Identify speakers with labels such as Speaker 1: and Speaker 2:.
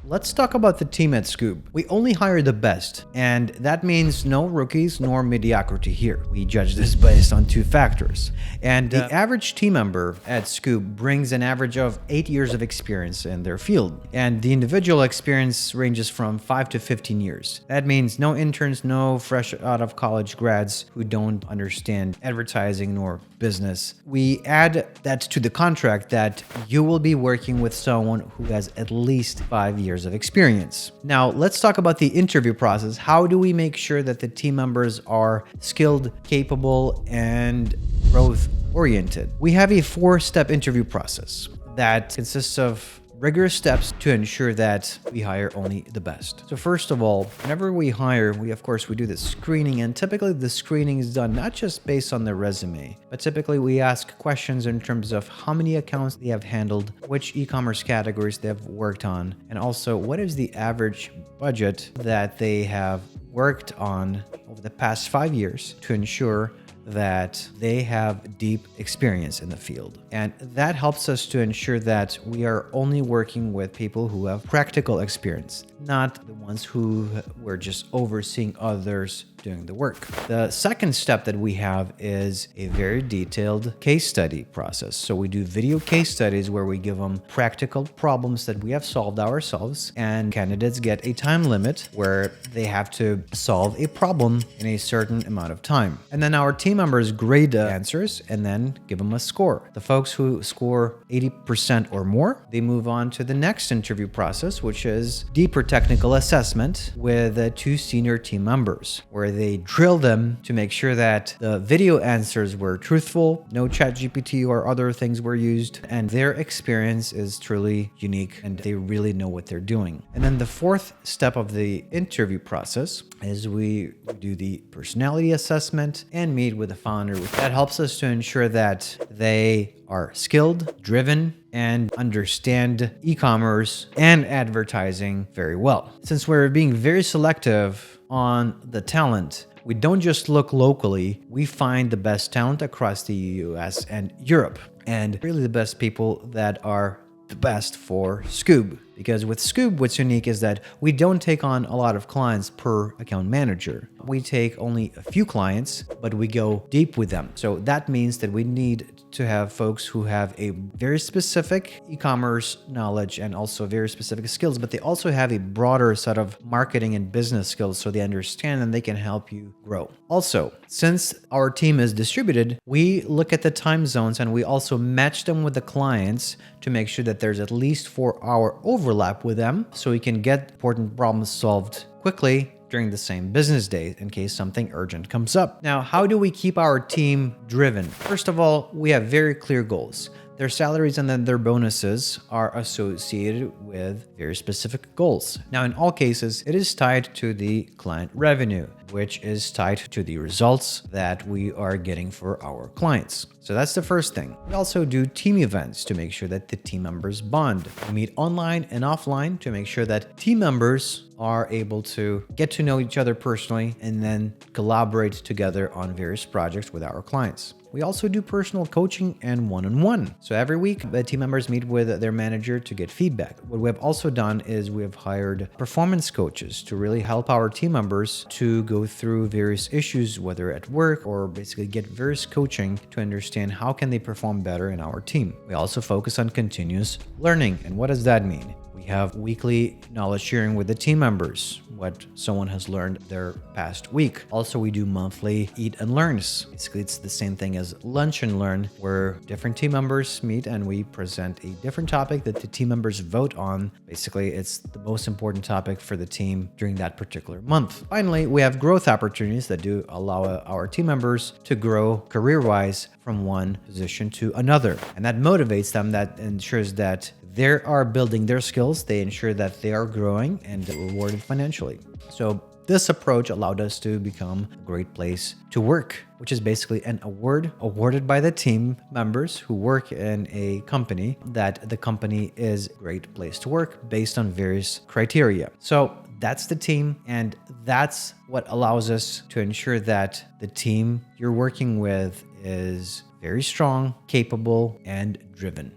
Speaker 1: Let's talk about the team at Scube. We only hire the best, and that means no rookies nor mediocrity here. We judge this based on two factors. And the average team member at Scube brings an average of 8 years of experience in their field, and the individual experience ranges from 5 to 15 years. That means no interns, no fresh out of college grads who don't understand advertising nor business. We add that to the contract that you will be working with someone who has at least 5 years of experience. Now, let's talk about the interview process. How do we make sure that the team members are skilled, capable, and growth oriented? We have a 4-step interview process that consists of rigorous steps to ensure that we hire only the best. So first of all, whenever we hire, we do the screening, and typically the screening is done not just based on the resume, but typically we ask questions in terms of how many accounts they have handled, which e-commerce categories they have worked on, and also what is the average budget that they have worked on over the past 5 years to ensure that they have deep experience in the field. And that helps us to ensure that we are only working with people who have practical experience, not the ones who were just overseeing others doing the work. The second step that we have is a very detailed case study process. So we do video case studies where we give them practical problems that we have solved ourselves, and candidates get a time limit where they have to solve a problem in a certain amount of time. And then our team members grade the answers and then give them a score. The folks who score 80% or more, they move on to the next interview process, which is deeper technical assessment with 2 senior team members, where they drill them to make sure that the video answers were truthful, no ChatGPT or other things were used, and their experience is truly unique and they really know what they're doing. And then the 4th step of the interview process is we do the personality assessment and meet with the founder. That helps us to ensure that they are skilled, driven, and understand e-commerce and advertising very well. Since we're being very selective on the talent, we don't just look locally, we find the best talent across the US and Europe, and really the best people that are the best for Scube. Because with Scube, what's unique is that we don't take on a lot of clients per account manager. We take only a few clients, but we go deep with them. So that means that we need to have folks who have a very specific e-commerce knowledge and also very specific skills, but they also have a broader set of marketing and business skills so they understand and they can help you grow. Also, since our team is distributed, we look at the time zones and we also match them with the clients to make sure that there's at least 4-hour overlap with them so we can get important problems solved quickly during the same business day in case something urgent comes up. Now, how do we keep our team driven? First of all, we have very clear goals. Their salaries and then their bonuses are associated with very specific goals. Now, in all cases, it is tied to the client revenue, which is tied to the results that we are getting for our clients. So that's the first thing. We also do team events to make sure that the team members bond. We meet online and offline to make sure that team members are able to get to know each other personally and then collaborate together on various projects with our clients. We also do personal coaching and one-on-one. So every week, the team members meet with their manager to get feedback. What we have also done is we have hired performance coaches to really help our team members to go through various issues, whether at work or basically get various coaching to understand how can they perform better in our team. We also focus on continuous learning. And what does that mean? We have weekly knowledge sharing with the team members, what someone has learned their past week. Also, we do monthly eat and learns. Basically, it's the same thing as lunch and learn, where different team members meet and we present a different topic that the team members vote on. Basically, it's the most important topic for the team during that particular month. Finally, we have growth opportunities that do allow our team members to grow career-wise from one position to another. And that motivates them, that ensures that they are building their skills, they ensure that they are growing and rewarded financially. So this approach allowed us to become a great place to work, which is basically an award awarded by the team members who work in a company that the company is a great place to work based on various criteria. So that's the team, and that's what allows us to ensure that the team you're working with is very strong, capable, and driven.